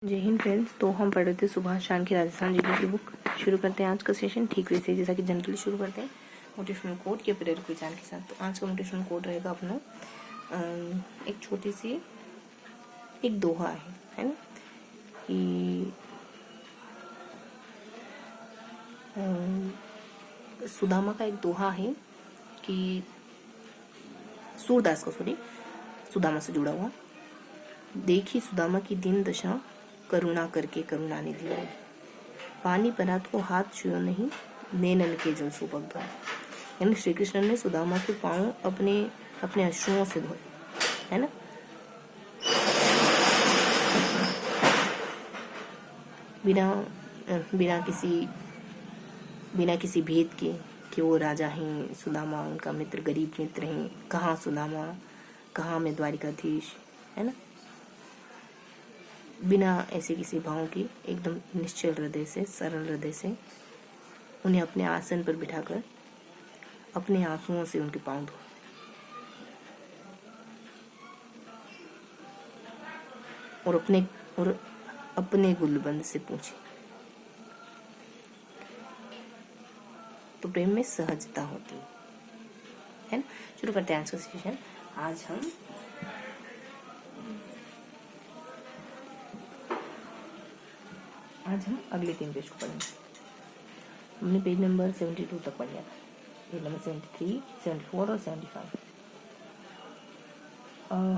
जय हिंद फ्रेंड्स। तो हम पढ़ रहे थे सुभाष शान की राजस्थान जीके की बुक। शुरू करते हैं आज का सेशन ठीक वैसे जैसा कि जनरली शुरू करते हैं मोटिवेशनल कोट या प्रेरक विचार के साथ। तो आज का मोटिवेशनल कोट रहेगा अपना एक छोटी सी एक दोहा है ना कि सुदामा का एक दोहा है कि सूरदास का सुदामा से जुड़ा हुआ। देखी सुदामा की दीन दशा, करुणा करके करुणानिधि आए। पानी परात को हाथ छुओ नहीं, नैनन के जल सुबह धोए। यानी श्री कृष्ण ने सुदामा के पांव अपने अपने अश्रुओं से धोए, है ना। बिना बिना किसी भेद के कि वो राजा हैं, सुदामा उनका मित्र, गरीब मित्र हैं, कहाँ सुदामा, कहाँ मैं द्वारिकाधीश, है ना। बिना ऐसे किसी भाव की एकदम निश्चल हृदय से, सरल हृदय से उन्हें अपने आसन पर बिठाकर अपने आंसुओं से उनके पांव धो और अपने गुलबंद से पूछे। तो प्रेम में सहजता होती है ना। शुरू करते हैं आज का सेशन। आज हम अगले 3 पेज को पढ़ेंगे। हमने पेज नंबर 72 तक पढ़ लिया था। पेज नंबर 73, 74 और 75।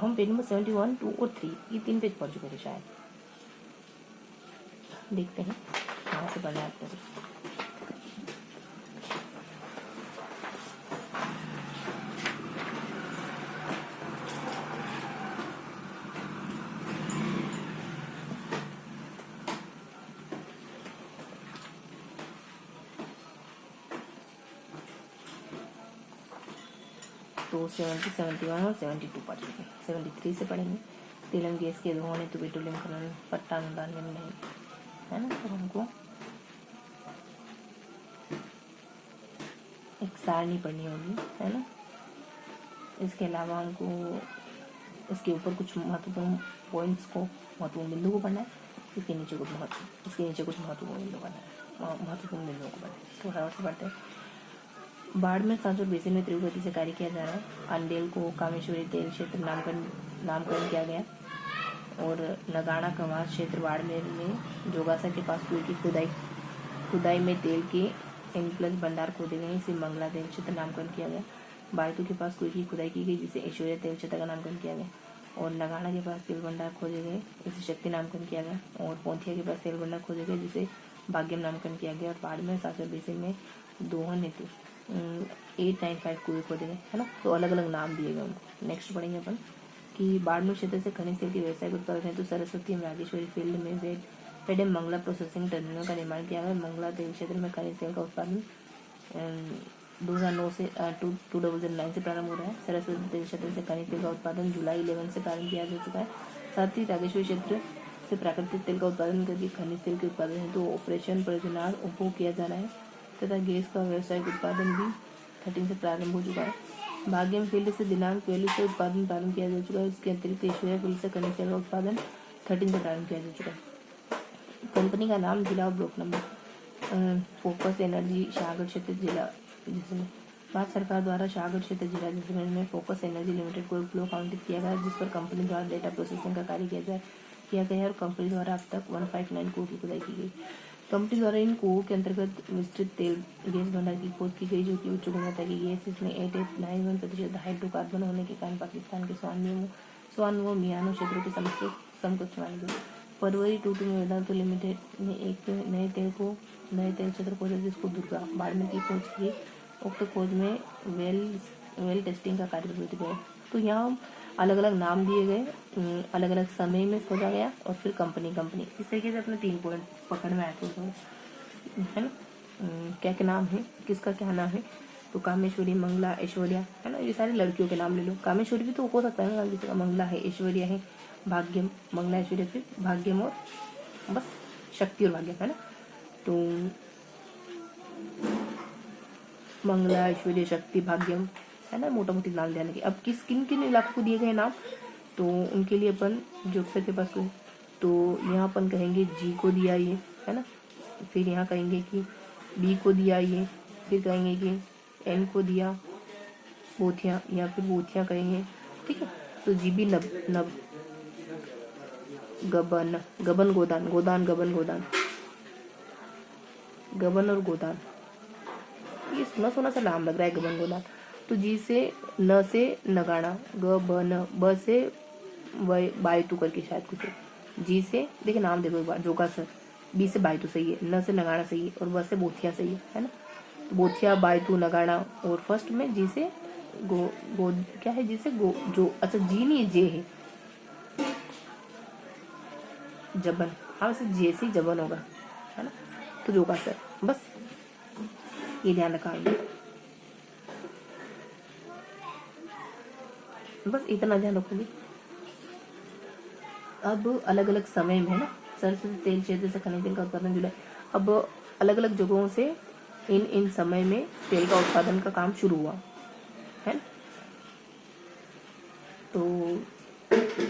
हम पेज नंबर 71, 2 और 3 ये 3 पेज पढ़ चुके थे शायद। देखते हैं कहाँ से पढ़ना है आपको। तो 70, 71 और 72 पढ़ चुके। 73 से पढ़ेंगे। तेलम गैस के धोने तो पेट्रोलियम खनन पट्टा अनुदान नहीं, है ना। तो हमको एक सारणी पढ़नी होगी, है ना। इसके अलावा हमको इसके ऊपर कुछ महत्वपूर्ण पॉइंट्स को, महत्वपूर्ण बिंदु को पढ़ना है। इसके नीचे कुछ महत्वपूर्ण बिंदु पढ़ना है, महत्वपूर्ण बिंदुओं को पढ़ना है। तो फटाफट से पढ़ते हैं। बाड़मेर सांसद बेसिन में तीव्र गति से कार्य किया जा रहा है। अंडेल को कामेश्वरी तेल क्षेत्र नामकरण किया गया और नगाड़ा कमास क्षेत्र बाड़मेर में जोगासा के पास कुएं की खुदाई में तेल के N+ भंडार खोदे गए। इसे मंगला तेल क्षेत्र नामकरण किया गया। बाड़तू के पास कुएं की खुदाई की गई जिसे ऐश्वर्या तेल क्षेत्र का नामकरण किया गया और नगाड़ा के पास तेल भंडार खोदे गए, इसे शक्ति नामकरण किया गया और पोंथिया के पास तेल भंडार खोदे गए जिसे भाग्यम नामकरण किया गया और बाड़मेर सांसद बेसिन में दोहन हेतु 895 कुएं खोदे गए, है ना। तो अलग अलग नाम दिए गए उनको। नेक्स्ट पढ़ेंगे अपन कि बाड़मेर क्षेत्र से खनिज तेल के व्यवसायिक उत्पादन हेतु सरस्वती एवं राजेश्वरी फील्ड में फेड एवं मंगला प्रोसेसिंग टर्मिनल का निर्माण किया गया। मंगला तेल क्षेत्र में खनिज तेल का उत्पादन 2009 से 2009 से प्रारंभ हो रहा है। सरस्वती तेल क्षेत्र से खनिज तेल का उत्पादन जुलाई 11 से प्रारंभ किया जा चुका है। साथ ही राजेश्वरी क्षेत्र से प्राकृतिक तेल का उत्पादन करके खनिज तेल के उत्पादन हेतु ऑपरेशन परियोजना उपभोग किया जा रहा है तथा गैस का व्यवसायिक उत्पादन भी 13 से प्रारंभ हो चुका है। भाग्यम फील्ड से दिनांक 41 से उत्पादन प्रारंभ किया जा चुका है। इसके अतिरिक्त ऐश्वर्या फील्ड से खनिज तेल का उत्पादन 13 से प्रारंभ किया जा चुका है। कंपनी का नाम, जिला और block number. Focus energy Shahgarh क्षेत्र जिला जैसलमेर। भारत सरकार द्वारा शाहगढ़ क्षेत्र जिला जैसलमेर में फोकस एनर्जी लिमिटेड को एक ब्लॉक आवंटित किया गया जिस पर कंपनी द्वारा डेटा प्रोसेसिंग का कार्य किया गया और कंपनी द्वारा अब तक 159 कुओं की खुदाई की गई। कंपनी द्वारा इन कुओं के अंतर्गत विस्तृत तेल गैस भंडार की खोज की गई जो कि उच्च गुणवत्ता की गैस, इसमें 8891% हाइड्रोकार्बन होने के कारण पाकिस्तान के स्वान व मियानो क्षेत्रों के समकक्ष मानी गई। फरवरी 22 में वेदांतो लिमिटेड ने एक नए तेल क्षेत्र खोजा जिसको दुर्गा बाड़मेर की खोज की। उक्त खोज में वेल टेस्टिंग का कार्य प्रवृत्ति गया। तो यहाँ अलग अलग नाम दिए गए, अलग अलग समय में खोजा गया और फिर कंपनी इस तरीके से अपने 3 पॉइंट पकड़ में आए थे, है ना। क्या क्या नाम है, किसका क्या नाम है। तो कामेश्वरी, मंगला, ऐश्वर्या, है ना। ये सारी लड़कियों के नाम ले लो। कामेश्वरी भी तो हो सकता है ना, जैसे मंगला है, ऐश्वर्या है, भाग्यम, मंगला, ऐश्वर्या, फिर भाग्यम और बस शक्ति और भाग्यम, है ना। तो मंगला, ऐश्वर्या, शक्ति, भाग्यम, है ना। मोटा मोटी नाम ध्यान रखिए। अब किन किन इलाकों को दिए गए नाम, तो उनके लिए अपन जो के पास कोई तो यहाँ अपन कहेंगे जी को दिया ये, है ना। फिर यहाँ कहेंगे कि बी को दिया ये, फिर कहेंगे कि एन को दिया बोथिया, या फिर बोथिया कहेंगे, ठीक है। तो जी बी नब नब गबन गबन गोदान गोदान गबन गोदान, गबन और गोदान, ये सुना सुना सा नाम लग रहा है गबन गोदान। तो जी से न से नगाड़ा, ग ब न, ब से बायतू करके शायद कुछ है। जी से देखिए नाम देखो एक बार, जोगा सर। बी से बायतू सही है, न से नगाड़ा सही है, और ब से बोथिया सही है ना। तो बोथिया बायतू नगाड़ा, और फर्स्ट में जी से गो गो क्या है, जी से गो जो, अच्छा जी नहीं जे है, जबन, हाँ वैसे जे से जबन होगा, है ना। तो जोगा सर, बस ये ध्यान रखा है, बस इतना ध्यान रखोगे। अब अलग अलग समय में, है ना, सरसों तेल क्षेत्र से खनिज तेल का उत्पादन जुड़ा। अब अलग अलग जगहों से इन समय में तेल का उत्पादन का काम शुरू हुआ, है ना। तो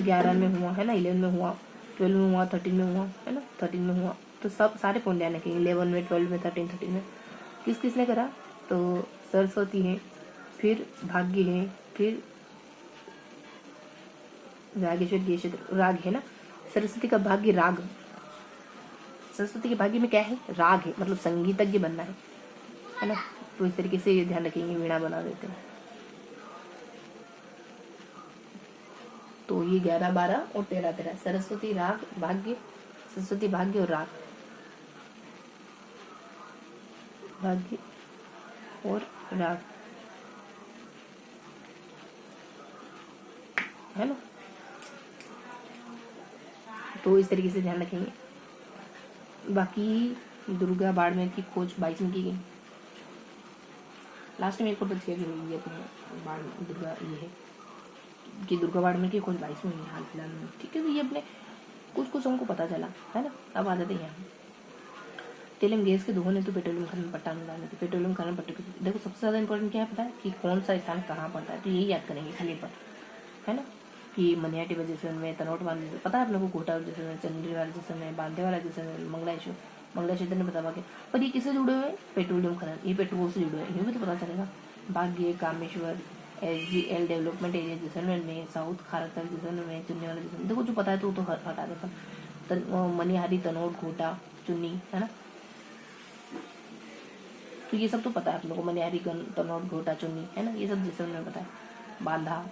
11 में हुआ, है ना, 11 में हुआ, 12 में हुआ, 13 में हुआ, है ना, 13 में हुआ। तो सब सारे पॉइंट ध्यान रखेंगे, 11 में, 12 में, 13 में। किस किसने करा, तो सरस्वती है, फिर भाग्य है, फिर रागेश्वर गेश्वर, राग है ना। सरस्वती का भाग्य राग, सरस्वती के भाग्य में क्या है, राग है, मतलब संगीतज्ञ बनना है ना। तो इस तरीके से ये ध्यान रखेंगे, वीणा बना देते हैं। तो ये 11, 12 और 13, 13 सरस्वती राग भाग्य, सरस्वती भाग्य और राग, भाग्य और राग, है ना। तो इस तरीके से ध्यान रखेंगे। बाकी दुर्गा बाड़मेर की खोज 22 में की गई। लास्ट में एक और बच गया जो ये अपने दुर्गा ये है कि दुर्गा बाड़मेर की खोज 22 में हुई हाल फिलहाल में, ठीक है। तो ये अपने कुछ कुछ हमको पता चला, है ना। अब आ जाते हैं यहाँ तेल एवं गैस के दोहन है तो पेट्रोलियम खनन पट्टा अनुदान है। पेट्रोलियम खनन पट्टे को देखो सबसे ज़्यादा इंपॉर्टेंट क्या है पता है, कि कौन सा स्थान कहाँ पड़ता है, तो यही याद करेंगे खाली पर, है ना। कि मनियाटी जैसे में, तनोट बांध पता है अपने को, घोटा जैसे में, चंद्री वाला जैसे में, बांधे वाला जैसे में, मंगला क्षेत्र ने बता भाग्य। पर ये किससे जुड़े हुए हैं, पेट्रोलियम खनन, ये पेट्रोल से जुड़े हुए हैं, ये भी तो पता चलेगा। भाग्य, Kameshwar, SGL development area Jaisalmer में, साउथ खारतल जैसलमेर में, चुन्नी वाला जैसलमेर, देखो जो पता है तो हटा देता। मनिहारी, तनोट, घोटा, चुन्नी, है ना। तो ये सब तो पता है आप लोगों को, मनिहारी, तनोट, घोटा, चुन्नी, है ना, ये सब जैसलमेर में पता है। बांधा,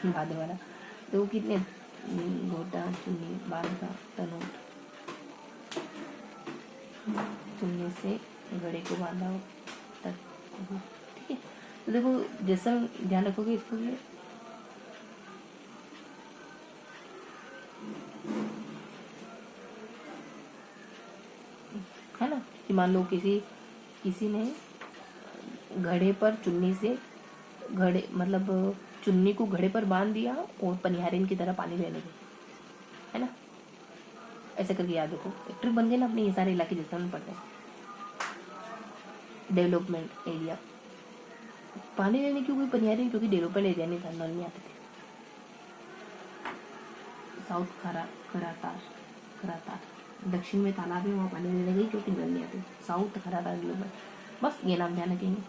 बांधे वाला, तो कितने, घोटा, चुन्नी, बांधा, तनोट, चुन्नी से घड़े को बांधा तक, ठीक है। तो देखो जैसा ध्यान रखोगे इसको लिए, है ना, कि मान लो किसी ने घड़े पर चुन्नी से, घड़े मतलब चुन्नी को घड़े पर बांध दिया और पनिहारिन की तरह पानी बहने लगे, है ना। ऐसे करके याद रखो, एक ट्रिप बन गई ना अपने, ये सारे इलाके जैसे में पड़ते हैं। डेवलपमेंट एरिया, पानी लेने क्यों कोई पनिहारिन, क्योंकि डेवलपमेंट एरिया नहीं था, नल में आते थे। साउथ खरातार, दक्षिण में तालाब है, वहाँ पानी लेने गई क्योंकि नल नहीं आते। साउथ खरातार डेवलपमेंट, बस ये नाम ध्यान रखेंगे।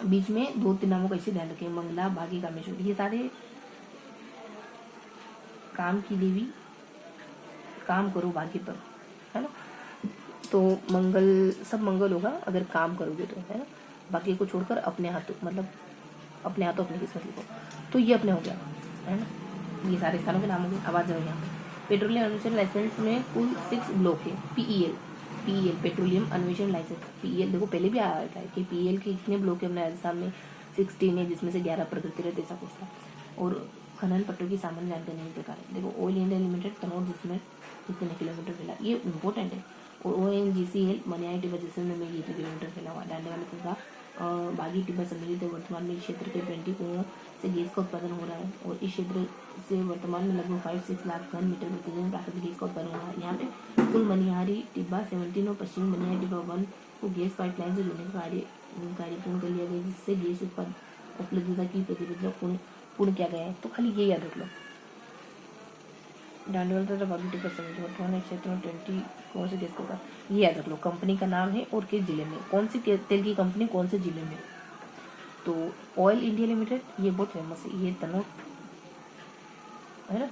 बीच में 2-3 नामों का इसे ध्यान रखें, मंगला, भाग्य, कामेश्वर, ये सारे काम की देवी, काम करो भाग्य पर, है ना। तो मंगल, सब मंगल होगा अगर काम करोगे तो, है ना। भाग्य को छोड़कर अपने हाथों, मतलब अपने हाथों अपनी किस्मत लिखो। तो ये अपने हो गया, है ना, ये सारे स्थानों के नाम हो गए। आवाज जाओ यहाँ पे, पेट्रोलियम अन्वेषण लाइसेंस में कुल 6 ब्लॉक है। PEL पेट्रोलियम अन्वेषण लाइसेंस, PEL देखो पहले भी आया था कि PEL के कितने ब्लॉक है अपने राजस्थान में, 16 है, जिसमें से 11 प्रकृति रहते, ऐसा कुछ था। और खनन पट्टों की सामान्य जानकारी निम्न प्रकार है। देखो ऑयल इंडिया लिमिटेड, तनोट, जिसमें कितने किलोमीटर फैला, ये इंपॉर्टेंट है। और ONGCL मनियारी टिब्बा जैसलमेर में कितने किलोमीटर फैला हुआ। डांडे वाले का बागी टिब्बा सम्मिलित है। वर्तमान में इस क्षेत्र के 20 कुओं से गैस का उत्पादन हो रहा है, और इस क्षेत्र से वर्तमान में लगभग 5-6 लाख घन मीटर प्रतिदिन प्राकृतिक गैस का उत्पादन हो रहा है। यहाँ पे कुल मनिहारी टिब्बा 17 और पश्चिमी मनिहारी टिब्बा 1 को गैस पाइपलाइन से जोड़ने का कार्य पूर्ण कर लिया गया, जिससे गैस उपलब्धता की प्रतिबद्धता पूर्ण किया गया है। तो खाली ये याद रख लो, डांडी वाला तथा बाकी टिकट समझो वर्तमान क्षेत्र में 20 कौन से देश का होगा, ये याद रख लो। कंपनी का नाम है और किस जिले में, कौन सी तेल की कंपनी कौन से जिले में। तो ऑयल इंडिया लिमिटेड ये बहुत फेमस है, ये तनोट है ना।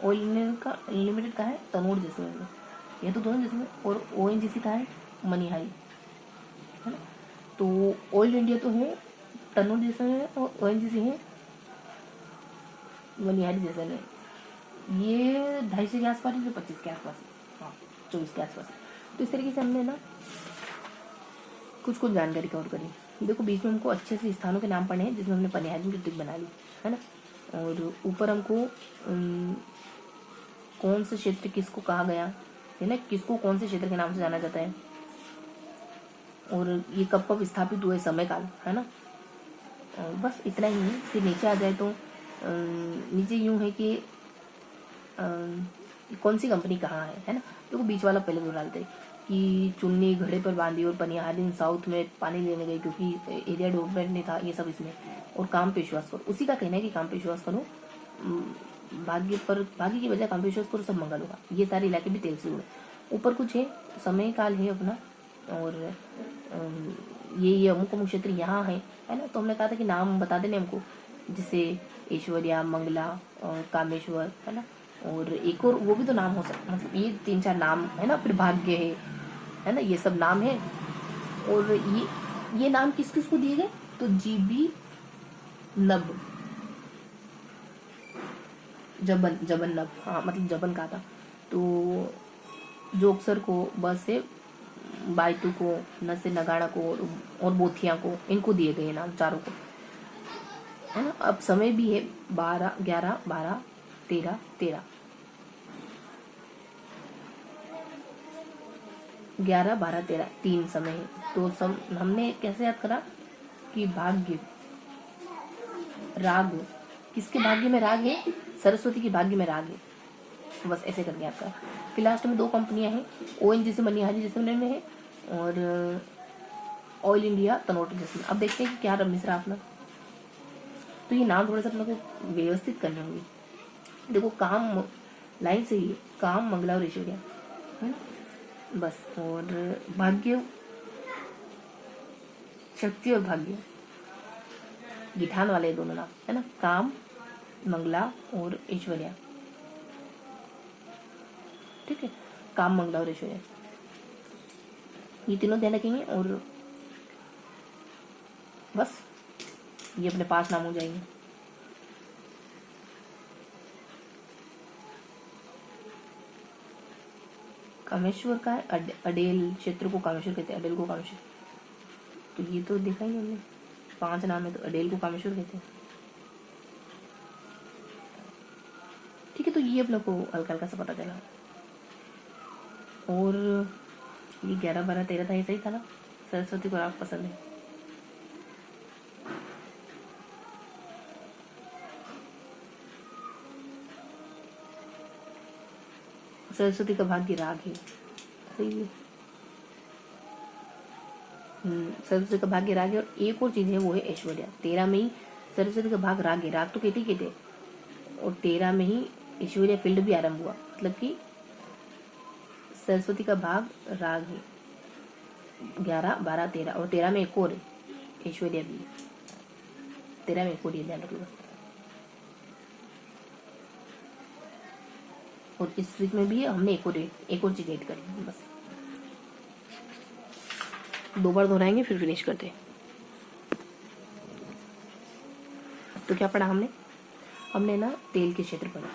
ऑयल इंडिया का लिमिटेड का है तनोट जैसलमेर में, ये तो दोनों जैसलमेर। और ONGC का है मनिहारी है ना। तो ऑयल इंडिया तो है तनोट जैसलमेर और ONGC है मनिहारी जैसलमेर। ये 250 के आसपास है, 25 के आसपास, हाँ 24 के आसपास। तो इस तरीके से हमने ना कुछ जानकारी कवर करी। देखो बीच में हमको अच्छे से स्थानों के नाम पढ़े हैं जिसमें हमने पनिहारी की ट्रिक बना ली है ना। और ऊपर हमको कौन से क्षेत्र किसको कहा गया है ना, किसको कौन से क्षेत्र के नाम से जाना जाता है, और ये कब कब स्थापित हुए, समय काल है ना। बस इतना ही है। फिर नीचे आ जाए तो नीचे यूं है कि कौन सी कंपनी कहाँ है ना। देखो बीच वाला पहले तो डालते कि चुन्नी घड़े पर बांधी और पनिहारी साउथ में पानी लेने गई क्योंकि एरिया डेवलपमेंट नहीं था, ये सब इसमें। और काम पे विश्वास करो, उसी का कहना है कि काम पे विश्वास करो, भाग्य की वजह काम पे विश्वास करो, सब मंगल होगा। ये सारे इलाके भी तेल से जुड़े। ऊपर कुछ है, समय काल है अपना, और ये अमुक अमुक क्षेत्र यहाँ है ना। तो हमने कहा था कि नाम बता देने हमको, जिससे ऐश्वर्या, मंगला और कामेश्वर है ना। और एक और वो भी तो नाम हो सकता, मतलब ये 3-4 नाम है ना। फिर भाग्य है ना, ये सब नाम है। और ये नाम किस किस को दिए गए, तो GB नब, जबन नब, हाँ मतलब जबन का था। तो जोक्सर को, बस से बायतू को, न से नगाड़ा को और बोथिया को, इनको दिए गए नाम चारों को है ना। अब समय भी है 12, 11, 12, 13, 13, 11, 12, 13 3 समय है। तो हमने कैसे याद करा कि भाग्य राग, किसके भाग्य में राग है, सरस्वती की भाग्य में राग है। बस ऐसे करके याद करा। फिर लास्ट में 2 कंपनियां हैं, ONGC मनिहारी जैसलमेर में है और ऑयल इंडिया तनोट जैसलमेर। अब देखते हैं कि क्या मिश्रा अपना। तो ये नाम थोड़ा सा अपने को व्यवस्थित करने होंगे। देखो काम लाइन से ही, काम, मंगला और ऐश्वर्या है ना बस। और भाग्य, शक्ति और भाग्य, गिठान वाले दोनों नाम है ना, काम, मंगला और ऐश्वर्या। ठीक है, काम, मंगला और ऐश्वर्या, ये तीनों ध्यान रखेंगे। और बस ये अपने 5 नाम हो जाएंगे। कामेश्वर का है अडेल क्षेत्र को कामेश्वर कहते हैं, अडेल को कामेश्वर। तो ये तो देखा ही हमने, 5 नाम है तो अडेल को कामेश्वर कहते हैं। ठीक है, तो ये आप लोग को हल्का हल्का सा पता चला। और ये 11, 12, 13 था, ये सही था ना। सरस्वती को राग पसंद है। सरस्वती का भाग्य राग है, सही है। सरस्वती का भाग्य राग है। और एक और चीज है, वो है ऐश्वर्या। 13 में ही सरस्वती का भाग राग है, राग तो कहते और 13 में ही ऐश्वर्या फील्ड भी आरंभ हुआ। मतलब कि सरस्वती का भाग राग है 11, 12, 13 और 13 में एक और है ऐश्वर्या भी, 13 में एक और, ध्यान रखिएगा। और इस ट्रिक में भी हमने एक और चीज ऐड करी। बस 2 बार दोहराएंगे फिर फिनिश करते हैं। तो क्या पढ़ा हमने ना तेल के क्षेत्र पढ़ा।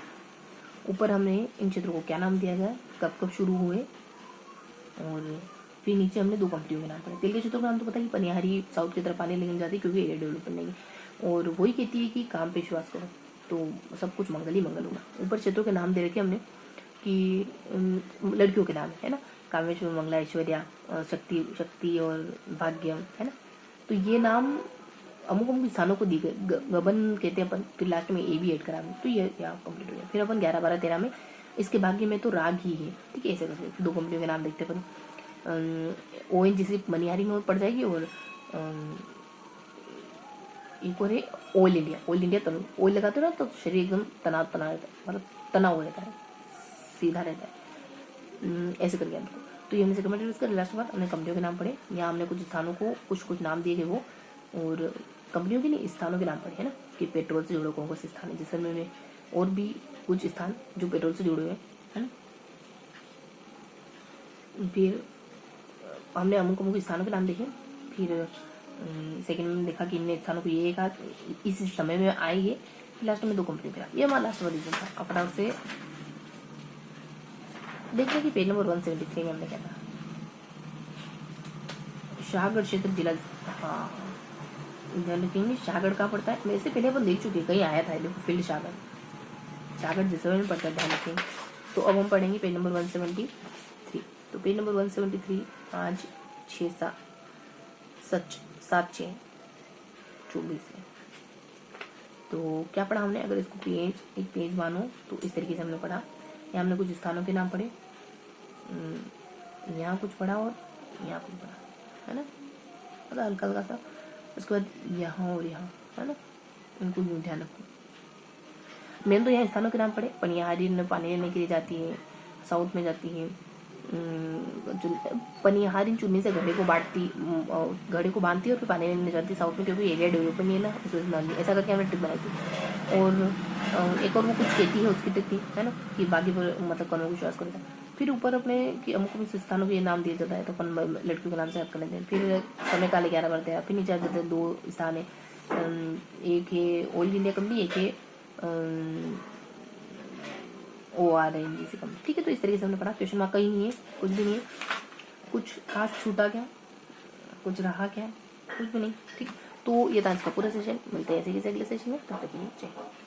ऊपर हमने इन क्षेत्रों को क्या नाम दिया गया, कब कब शुरू हुए, और फिर नीचे हमने 2 कंपनियों के नाम पढ़े। तेल के क्षेत्रों का नाम तो पता ही, पनिहारी साउथ की तरफ पानी लेने जाती है क्योंकि एरिया डेवलपमेंट नहीं है। और वही कहती है कि काम पे विश्वास करो तो सब कुछ मंगल ही मंगल होगा। ऊपर क्षेत्रों के नाम दे रखे हमने कि लड़कियों के नाम है ना, कामेश्वर, मंगला, ऐश्वर्या, शक्ति और भाग्यम है ना। तो ये नाम अमुक अमुक स्थानों को दी गए, गबन कहते हैं अपन। फिर लास्ट में ए भी ऐड करा, तो ये यहाँ कंप्लीट हो गया। फिर अपन 11, 12, 13 में इसके भाग्य में तो राग ही है। ठीक है, ऐसे करके 2 कंपनियों के नाम देखते अपन। ONGC मनिहारी में पड़ जाएगी, और एक और है ऑयल इंडिया। ऑयल इंडिया तनु, ऑयल लगाते हो ना तो शरीर एकदम तनाव रहता है, मतलब तना हुआ रहता है, सीधा रहता है, ऐसे करके हमको। तो ये हमने सेकंड मटेरियल इसका। लास्ट बात हमने कंपनियों के नाम पढ़े। यहाँ हमने कुछ स्थानों को कुछ नाम दिए गए वो, और कंपनियों के नहीं स्थानों के नाम पढ़े है ना, कि पेट्रोल से जुड़े कौन कौन से स्थान है, जिसमें में और भी कुछ स्थान जो पेट्रोल से जुड़े हुए हैं है ना। फिर हमने अमुक अमुक स्थानों के नाम देखे। फिर सेकंड में देखा कि इन स्थानों को ये कहा इस समय में आएंगे। फिर लास्ट में 2 कंपनी का, ये हमारा लास्ट वाला रीजन था। अब फटाफट से देखिए कि पेज नंबर 173 में हमने क्या था, शाहगढ़ क्षेत्र जिला। हाँ ध्यान रखेंगे शाहगढ़ कहाँ पड़ता है, मेरे से पहले अपन देख चुके हैं, कहीं आया था देखो फील्ड शाहगढ़ जैसलमेर में पड़ता है, ध्यान रखेंगे। तो अब हम पढ़ेंगे पेज नंबर 173। तो पेज नंबर 173 आज 6-7-7-6-24 है। तो क्या पढ़ा हमने, अगर इसको एक पेज मानो तो इस तरीके से हमने पढ़ा। यहाँ हमने कुछ स्थानों के नाम पढ़े, यहाँ कुछ पढ़ा और यहाँ कुछ पढ़ा है ना, मतलब हल्का हल्का सा। उसके बाद यहाँ और यहाँ है ना, इनको यूँ ध्यान रखो। मैंने तो यहाँ स्थानों के नाम पढ़े। पनिहारी पानी लेने के लिए जाती है, साउथ में जाती है। पनिहारी चुन्नी से घड़े को बांधती है और फिर पानी लेने जाती है साउथ में, क्योंकि एरिया डेवलप नहीं है ना, उसमें ऐसा करके हमने ट्रिप बनाई थी। और एक और वो कुछ कहती है, उसकी ट्रिप थी है ना, कि बाकी पर मतलब कौन को चॉइस करेगा। फिर ऊपर अपने कि अमुक स्थानों के नाम दिया जाता है, तो अपन लड़कियों के नाम से याद कर लेते हैं। फिर समय काले 11 बढ़ते हैं। फिर नीचे आ जाते हैं 2 स्थान है, एक है ऑल इंडिया कंपनी, एक है ORNGC से कंपनी। ठीक है, तो इस तरीके से हमने पढ़ा। क्वेश्चन मार्क कहीं नहीं है, कुछ भी नहीं है, कुछ खास छूटा क्या, कुछ रहा क्या, कुछ भी नहीं। ठीक, तो ये था आज का पूरा सेशन। मिलते हैं ऐसे किसी अगले सेशन में, तब तक के लिए जय हिंद।